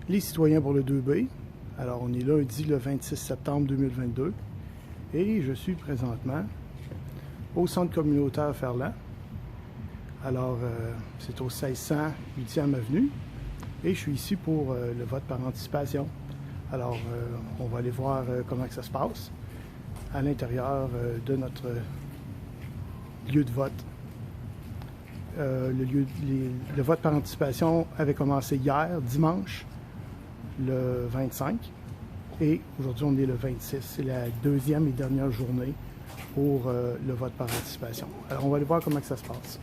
les citoyens pour le 2B. Alors, on est lundi le 26 septembre 2022 et je suis présentement au centre communautaire Ferland. Alors, c'est au 1600 8e avenue et je suis ici pour le vote par anticipation. Alors, on va aller voir comment que ça se passe à l'intérieur de notre lieu de vote. Le vote par anticipation avait commencé hier, dimanche, le 25. Et aujourd'hui, on est le 26. C'est la deuxième et dernière journée pour le vote par anticipation. Alors, on va aller voir comment que ça se passe.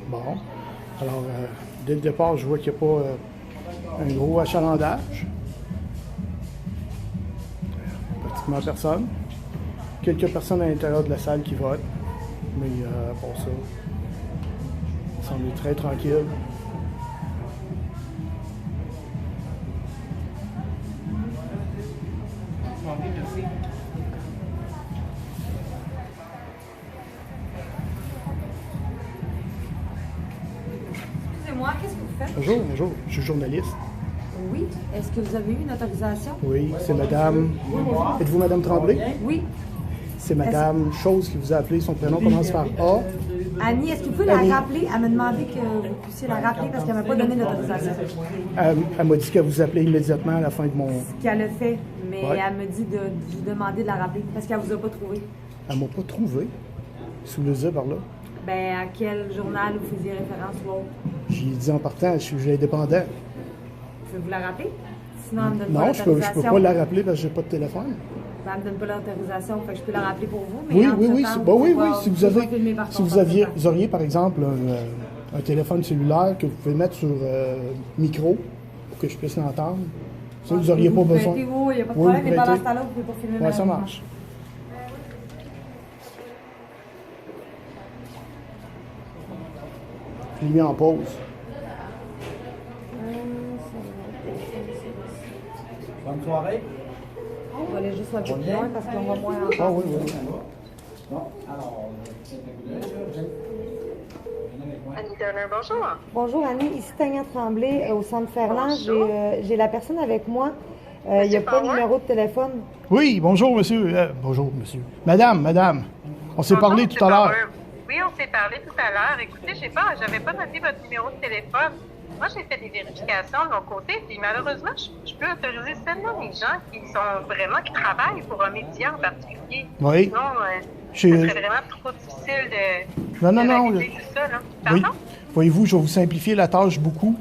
Bon, alors dès le départ, je vois qu'il n'y a pas un gros achalandage. Pratiquement personne. Quelques personnes à l'intérieur de la salle qui votent, mais pour ça, ça semble très tranquille. Excusez-moi, qu'est-ce que vous faites? Bonjour, bonjour, je suis journaliste. Oui. Est-ce que vous avez eu une autorisation? Oui, c'est madame... Êtes-vous madame Tremblay? Oui. C'est madame Chose qui vous a appelé, son prénom commence par A. Annie, est-ce que vous pouvez la rappeler? Elle m'a demandé que vous puissiez la rappeler parce qu'elle ne m'a pas donné d'autorisation. Elle m'a dit qu'elle vous appelait immédiatement à la fin de mon... Ce qu'elle a fait, mais Ouais. elle me dit de vous demander de la rappeler parce qu'elle ne vous a pas trouvé. Elle m'a pas trouvé. Sous le Z par là. Ben, à quel journal vous faisiez référence ou autre? J'ai dit en partant, je suis indépendant. Pouvez-vous la rappeler? Sinon, elle me donne pas Non, je peux l'autorisation. pas la rappeler parce que j'ai pas de téléphone. Ben, elle me donne pas l'autorisation, fait que je peux la rappeler pour vous. Mais Oui, entre oui, oui. temps, Bon, oui, vous oui. pouvez Si vous pas avez, filmer par si ton vous aviez, portable. vous auriez par exemple un téléphone cellulaire que vous pouvez mettre sur micro pour que je puisse l'entendre. Ça, vous n'auriez pas besoin. Prêtez-vous, il n'y a pas de Oui, problème, vous mais pendant prêtez. ce temps-là, vous pouvez pas filmer Ouais, ça malheureusement. marche. Je l'ai mis en pause. Bonne soirée. On va aller juste un peu plus loin parce qu'on va moins Ah entendre. oui, oui. Bon, alors, Annie Turner, bonjour. Bonjour Annie, ici Tania Tremblay au centre Ferland. J'ai la personne avec moi. Il n'y a pas de Power? numéro de téléphone. Oui, bonjour, monsieur. Bonjour, monsieur. Madame. On s'est Bonjour, parlé M. tout à l'heure. Power. Oui, on s'est parlé tout à l'heure. Écoutez, j'avais pas noté votre numéro de téléphone. Moi, j'ai fait des vérifications de mon côté, puis malheureusement, je peux autoriser seulement les gens qui travaillent pour un média en particulier. Oui. Sinon, Chez- ce serait vraiment trop difficile de Non. valider tout ça, là. Oui. Pardon? Voyez-vous, je vais vous simplifier la tâche beaucoup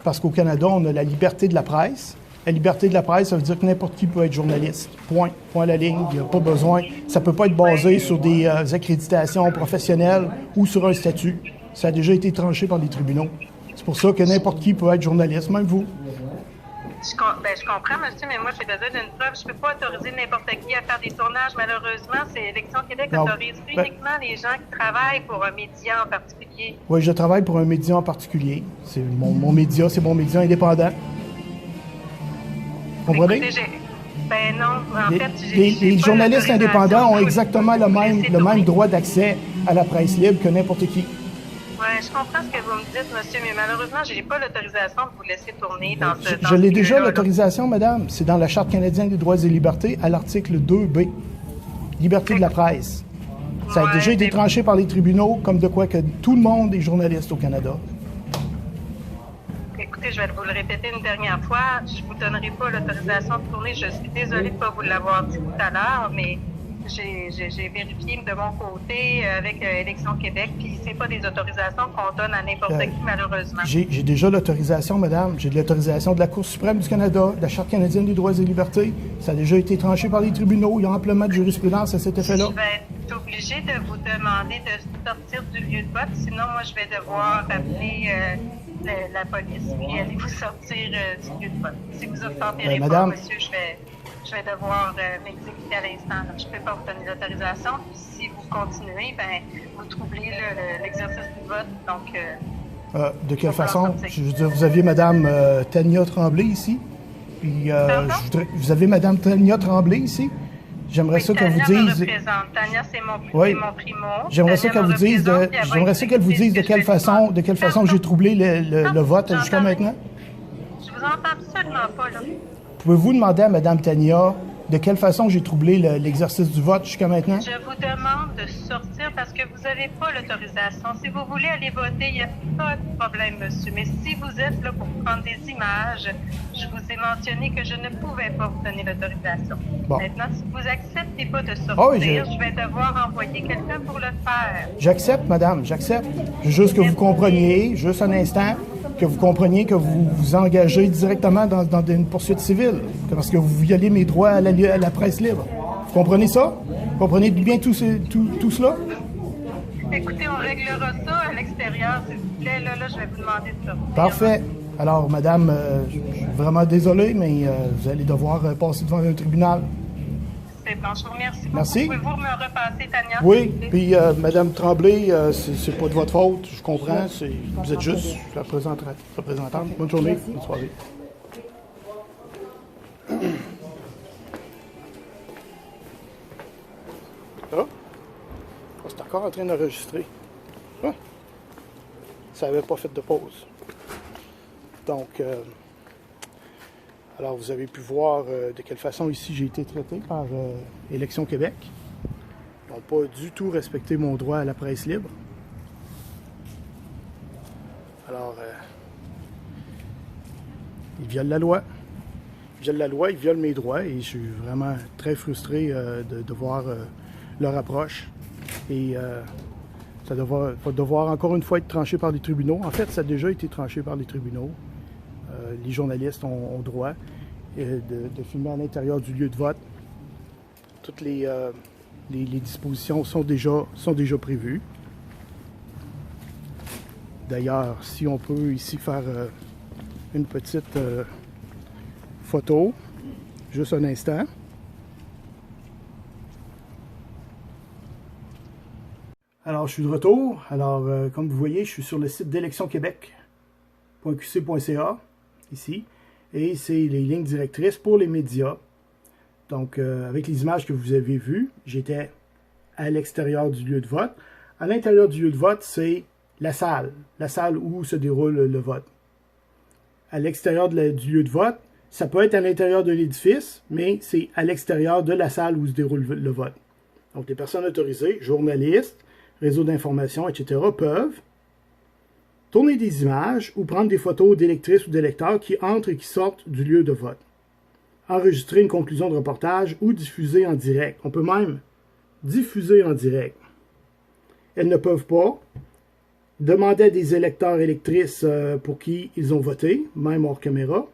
parce qu'au Canada, on a la liberté de la presse. La liberté de la presse, ça veut dire que n'importe qui peut être journaliste. Point à la ligne. Il n'y a pas besoin. Ça ne peut pas être basé sur des accréditations professionnelles ou sur un statut. Ça a déjà été tranché par les tribunaux. C'est pour ça que n'importe qui peut être journaliste, même vous. Je comprends, monsieur, mais moi, j'ai besoin d'une preuve. Je peux pas autoriser n'importe qui à faire des tournages. Malheureusement, c'est Élection Québec Non. autorise uniquement les gens qui travaillent pour un média en particulier. Oui, je travaille pour un média en particulier. C'est mon média, c'est mon média indépendant. Vous comprenez? Écoutez, ben non, en fait, Les pas journalistes l'autorisation indépendants ont pour exactement le laisser même tourner. droit d'accès à la presse libre que n'importe qui. Oui, je comprends ce que vous me dites, monsieur, mais malheureusement, j'ai pas l'autorisation de vous laisser tourner dans ce Je l'ai déjà, milieu-là, là. l'autorisation, madame. C'est dans la Charte canadienne des droits et libertés, à l'article 2B. Liberté de la presse. Ça a Ouais, déjà été mais- tranché par les tribunaux, comme de quoi que tout le monde est journaliste au Canada. Écoutez, je vais vous le répéter une dernière fois. Je vous donnerai pas l'autorisation de tourner. Je suis désolée de ne pas vous l'avoir dit tout à l'heure, mais j'ai vérifié de mon côté avec Élection Québec, puis c'est pas des autorisations qu'on donne à n'importe qui, malheureusement. J'ai déjà l'autorisation, madame. J'ai de l'autorisation de la Cour suprême du Canada, de la Charte canadienne des droits et libertés. Ça a déjà été tranché par les tribunaux. Il y a amplement de jurisprudence à cet effet-là. Je vais être obligée de vous demander de sortir du lieu de vote, sinon moi je vais devoir appeler la police, puis allez vous sortir du lieu de vote. Si vous obtempérez pas, madame. monsieur, je vais... je vais devoir m'exécuter à l'instant. Je ne peux pas vous donner l'autorisation. Puis si vous continuez, ben, vous troublez l'exercice du vote. Donc, de quelle façon? Je veux dire, vous aviez Mme Tania Tremblay ici. Puis, vous avez Mme Tania Tremblay ici. J'aimerais ça qu'elle vous dise. Tania, c'est mon primo. J'aimerais ça qu'elle vous dise de quelle façon j'ai troublé le vote jusqu'à maintenant. Je vous entends absolument pas, là. Pouvez-vous demander à Mme Tania de quelle façon j'ai troublé l'exercice du vote jusqu'à maintenant? Je vous demande de sortir parce que vous n'avez pas l'autorisation. Si vous voulez aller voter, il n'y a pas de problème, monsieur. Mais si vous êtes là pour prendre des images, je vous ai mentionné que je ne pouvais pas vous donner l'autorisation. Bon. Maintenant, si vous n'acceptez pas de sortir, je vais devoir envoyer quelqu'un pour le faire. J'accepte, madame, j'accepte. Juste que vous compreniez, juste un instant, que vous compreniez que vous vous engagez directement dans une poursuite civile, parce que vous violez mes droits à la presse libre. Vous comprenez ça? Vous comprenez bien tout cela? Écoutez, on réglera ça à l'extérieur, s'il vous plaît. Là, je vais vous demander de ça. Parfait. Alors, madame, je suis vraiment désolé, mais vous allez devoir passer devant un tribunal. C'est bon, je vous remercie. Merci. Pouvez-vous me repasser, Tania? Oui, puis Madame Tremblay, c'est pas de votre faute, je comprends. Vous êtes juste la représentante. Bonne journée, bonne soirée. Ah, c'est encore en train d'enregistrer. Ah, ça n'avait pas fait de pause. Donc, alors vous avez pu voir de quelle façon ici j'ai été traité par Élections Québec. Ils n'ont pas du tout respecté mon droit à la presse libre. Alors, ils violent la loi. Ils violent mes droits et je suis vraiment très frustré de voir leur approche. Et ça va devoir encore une fois être tranché par les tribunaux. En fait, ça a déjà été tranché par les tribunaux. Les journalistes ont droit de filmer à l'intérieur du lieu de vote. Toutes les dispositions sont déjà prévues. D'ailleurs, si on peut ici faire une petite photo, juste un instant. Alors, je suis de retour. Alors, comme vous voyez, je suis sur le site d'électionquebec.qc.ca, ici, et c'est les lignes directrices pour les médias. Donc, avec les images que vous avez vues, j'étais à l'extérieur du lieu de vote. À l'intérieur du lieu de vote, c'est la salle où se déroule le vote. À l'extérieur du lieu de vote, ça peut être à l'intérieur de l'édifice, mais c'est à l'extérieur de la salle où se déroule le vote. Donc, les personnes autorisées, journalistes, réseaux d'information, etc., peuvent tourner des images ou prendre des photos d'électrices ou d'électeurs qui entrent et qui sortent du lieu de vote. Enregistrer une conclusion de reportage ou diffuser en direct. On peut même diffuser en direct. Elles ne peuvent pas demander à des électeurs et électrices pour qui ils ont voté, même hors caméra.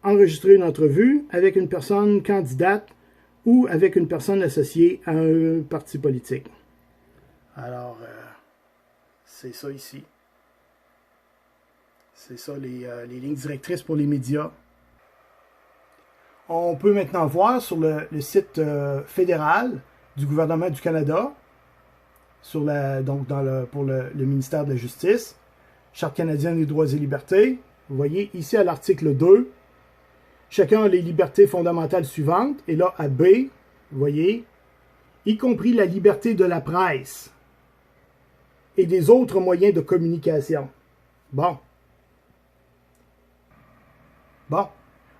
Enregistrer une entrevue avec une personne candidate ou avec une personne associée à un parti politique. Alors, c'est ça ici. C'est ça les lignes directrices pour les médias. On peut maintenant voir sur le site fédéral du gouvernement du Canada, pour le ministère de la Justice, Charte canadienne des droits et libertés. Vous voyez ici à l'article 2, chacun a les libertés fondamentales suivantes. Et là, à B, vous voyez, y compris la liberté de la presse et des autres moyens de communication. Bon.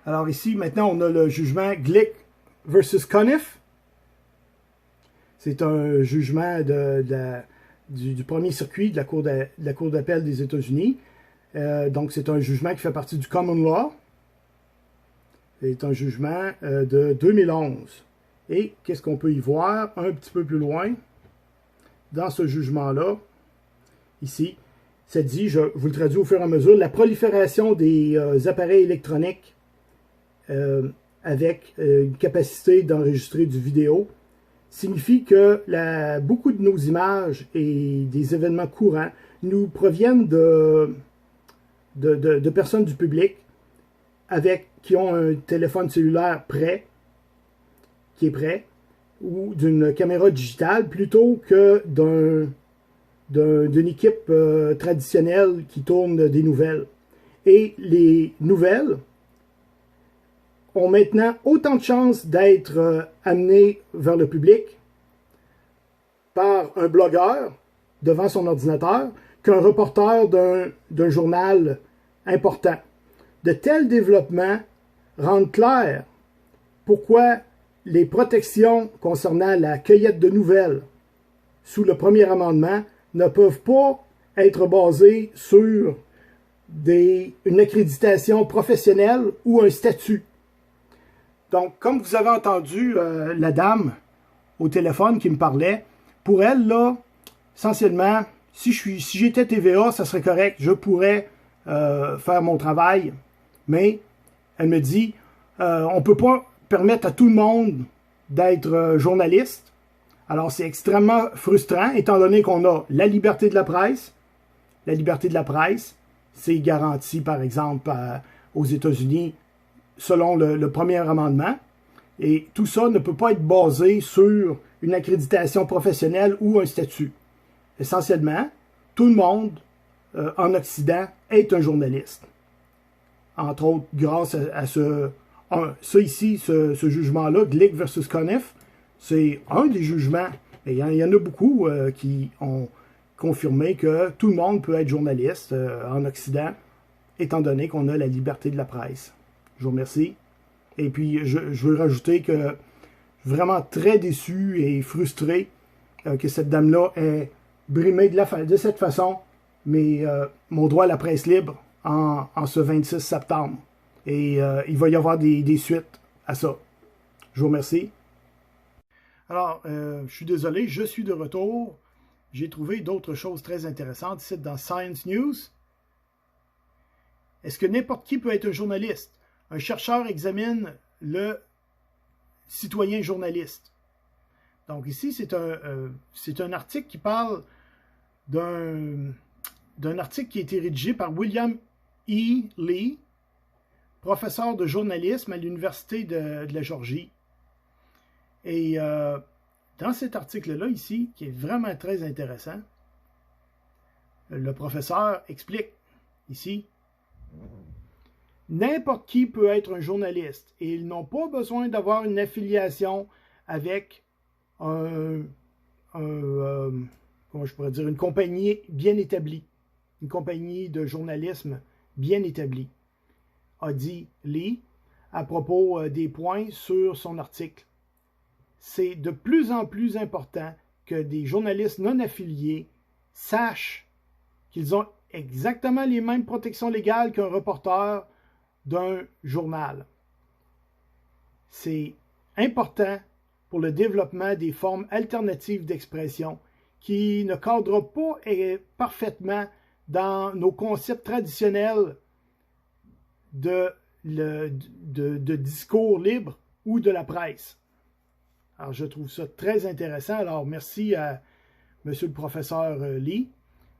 Alors ici, maintenant, on a le jugement Glick versus Conniff. C'est un jugement du premier circuit de la Cour d'appel des États-Unis. Donc, c'est un jugement qui fait partie du Common Law. C'est un jugement de 2011. Et qu'est-ce qu'on peut y voir un petit peu plus loin? Dans ce jugement-là, ici, ça dit, je vous le traduis au fur et à mesure, la prolifération des appareils électroniques avec une capacité d'enregistrer du vidéo signifie que beaucoup de nos images et des événements courants nous proviennent de personnes du public qui ont un téléphone cellulaire prêt, qui est prêt, ou d'une caméra digitale, plutôt que d'une équipe traditionnelle qui tourne des nouvelles. Et les nouvelles ont maintenant autant de chances d'être amenées vers le public par un blogueur devant son ordinateur qu'un reporter d'un journal important. De tels développements rendent clair pourquoi les protections concernant la cueillette de nouvelles sous le premier amendement ne peuvent pas être basées sur une accréditation professionnelle ou un statut. Donc, comme vous avez entendu la dame au téléphone qui me parlait, pour elle, là, essentiellement, si j'étais TVA, ça serait correct, je pourrais faire mon travail, mais elle me dit, on ne peut pas permettre à tout le monde d'être journaliste. Alors, c'est extrêmement frustrant, étant donné qu'on a la liberté de la presse. La liberté de la presse, c'est garanti, par exemple, aux États-Unis, selon le premier amendement. Et tout ça ne peut pas être basé sur une accréditation professionnelle ou un statut. Essentiellement, tout le monde en Occident est un journaliste. Entre autres, grâce à ce jugement-là, Glick versus Conniff, c'est un des jugements. Et il y en a beaucoup qui ont confirmé que tout le monde peut être journaliste en Occident, étant donné qu'on a la liberté de la presse. Je vous remercie. Et puis, je veux rajouter que je suis vraiment très déçu et frustré que cette dame-là ait brimé de cette façon mon droit à la presse libre en ce 26 septembre. Et il va y avoir des suites à ça. Je vous remercie. Alors, je suis désolé, je suis de retour. J'ai trouvé d'autres choses très intéressantes ici dans Science News. Est-ce que n'importe qui peut être un journaliste? Un chercheur examine le citoyen journaliste. Donc ici, c'est un article qui parle d'un article qui a été rédigé par William E. Lee, professeur de journalisme à l'Université de la Géorgie. Et dans cet article-là, ici, qui est vraiment très intéressant, le professeur explique ici: n'importe qui peut être un journaliste et ils n'ont pas besoin d'avoir une affiliation avec comment je pourrais dire, une compagnie bien établie, une compagnie de journalisme bien établie, a dit Lee à propos des points sur son article. C'est de plus en plus important que des journalistes non affiliés sachent qu'ils ont exactement les mêmes protections légales qu'un reporter d'un journal. C'est important pour le développement des formes alternatives d'expression qui ne cadrent pas parfaitement dans nos concepts traditionnels de discours libre ou de la presse. Alors, je trouve ça très intéressant. Alors, merci à monsieur le professeur Lee.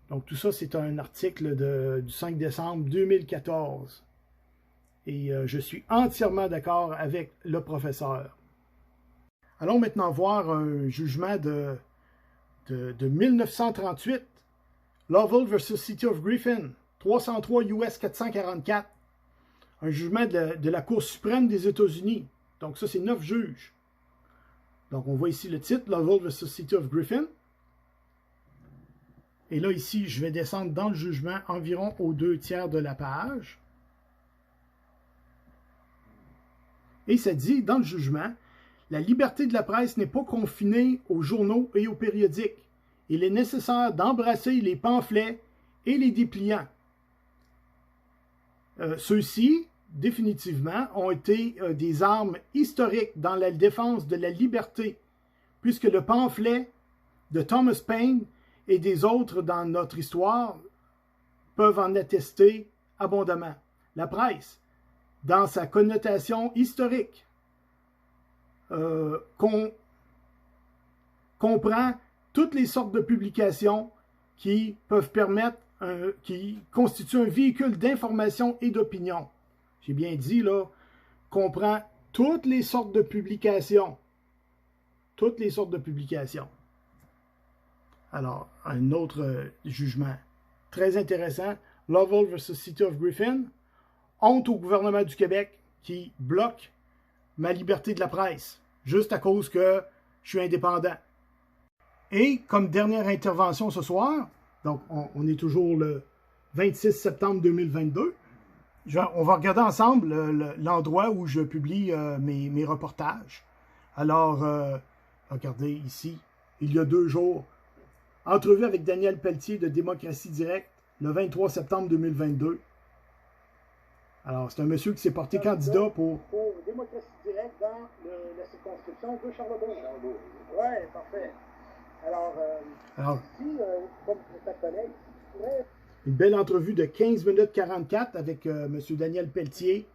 Donc, tout ça, c'est un article du 5 décembre 2014. Et je suis entièrement d'accord avec le professeur. Allons maintenant voir un jugement de 1938. Lovell versus City of Griffin, 303 US 444. Un jugement de la Cour suprême des États-Unis. Donc ça, c'est 9 juges. Donc on voit ici le titre, Lovell versus City of Griffin. Et là, ici, je vais descendre dans le jugement environ aux 2/3 de la page. Et ça dit, dans le jugement, la liberté de la presse n'est pas confinée aux journaux et aux périodiques. Il est nécessaire d'embrasser les pamphlets et les dépliants. Ceux-ci, définitivement, ont été des armes historiques dans la défense de la liberté, puisque le pamphlet de Thomas Paine et des autres dans notre histoire peuvent en attester abondamment. La presse, dans sa connotation historique, comprend toutes les sortes de publications qui peuvent permettre, qui constituent un véhicule d'information et d'opinion. J'ai bien dit, là, comprend toutes les sortes de publications. Toutes les sortes de publications. Alors, un autre jugement très intéressant. Lovell versus City of Griffin. Honte au gouvernement du Québec qui bloque ma liberté de la presse, juste à cause que je suis indépendant. Et comme dernière intervention ce soir, donc on est toujours le 26 septembre 2022, on va regarder ensemble l'endroit où je publie mes reportages. Alors, regardez ici, il y a 2 jours, entrevue avec Daniel Pelletier de Démocratie Directe, le 23 septembre 2022. Alors, c'est un monsieur qui s'est porté candidat pour Démocratie Directe dans la circonscription de Charlebourg. Oui, parfait. Alors ici, comme ta collègue, une belle entrevue de 15 minutes 44 avec M. Daniel Pelletier,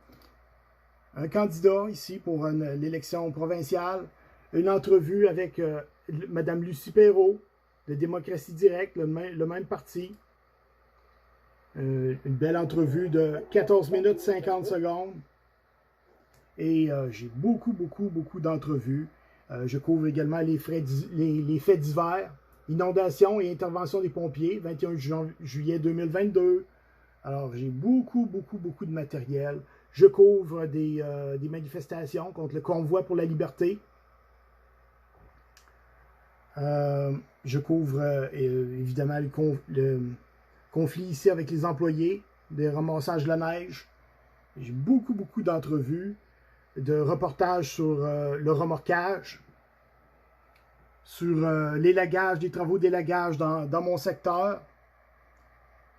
un candidat ici pour l'élection provinciale. Une entrevue avec Mme Lucie Perrault de Démocratie Directe, le même parti. Une belle entrevue de 14 minutes 50 secondes. Et j'ai beaucoup d'entrevues. Je couvre également les faits divers, inondations et intervention des pompiers, 21 juillet 2022. Alors, j'ai beaucoup de matériel. Je couvre des manifestations contre le Convoi pour la liberté. Je couvre évidemment le conflit ici avec les employés, des ramassages de la neige. J'ai beaucoup d'entrevues, de reportages sur le remorquage, sur l'élagage, des travaux d'élagage dans mon secteur,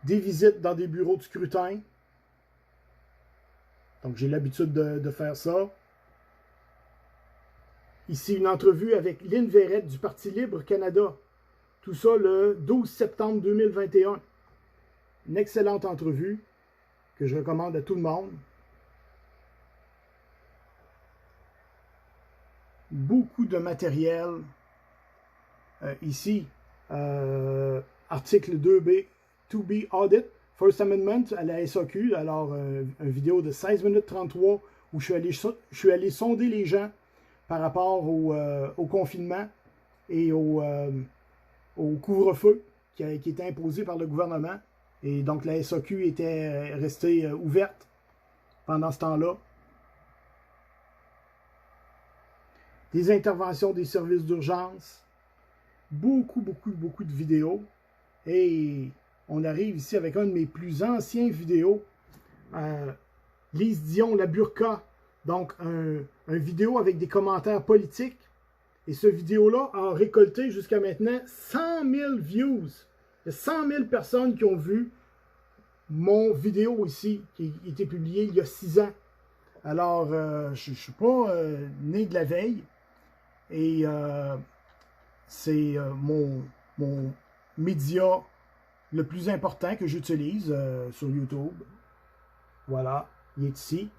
des visites dans des bureaux de scrutin. Donc, j'ai l'habitude de faire ça. Ici, une entrevue avec Lynn Verrette du Parti libre Canada. Tout ça le 12 septembre 2021. Une excellente entrevue que je recommande à tout le monde. Beaucoup de matériel. Ici, article 2B Audit, First Amendment à la SAQ. Alors, une vidéo de 16 minutes 33 où je suis allé sonder les gens par rapport au confinement et au couvre-feu qui était imposé par le gouvernement. Et donc, la SAQ était restée ouverte pendant ce temps-là. Des interventions des services d'urgence. Beaucoup de vidéos. Et on arrive ici avec un de mes plus anciens vidéos. Lise Dion, la burqa. Donc, un vidéo avec des commentaires politiques. Et ce vidéo-là a récolté jusqu'à maintenant 100 000 views. Il y a 100 000 personnes qui ont vu mon vidéo ici, qui a été publiée il y a 6 ans. Alors, je ne suis pas né de la veille. Et c'est mon média le plus important que j'utilise sur YouTube. Voilà, il est ici.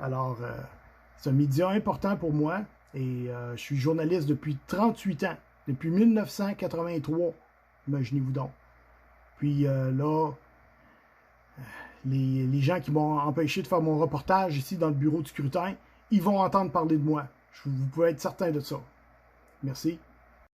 Alors, c'est un média important pour moi. Et je suis journaliste depuis 38 ans. Depuis 1983. Imaginez-vous donc. Puis là, les gens qui m'ont empêché de faire mon reportage ici dans le bureau du scrutin, ils vont entendre parler de moi. Vous pouvez être certain de ça. Merci.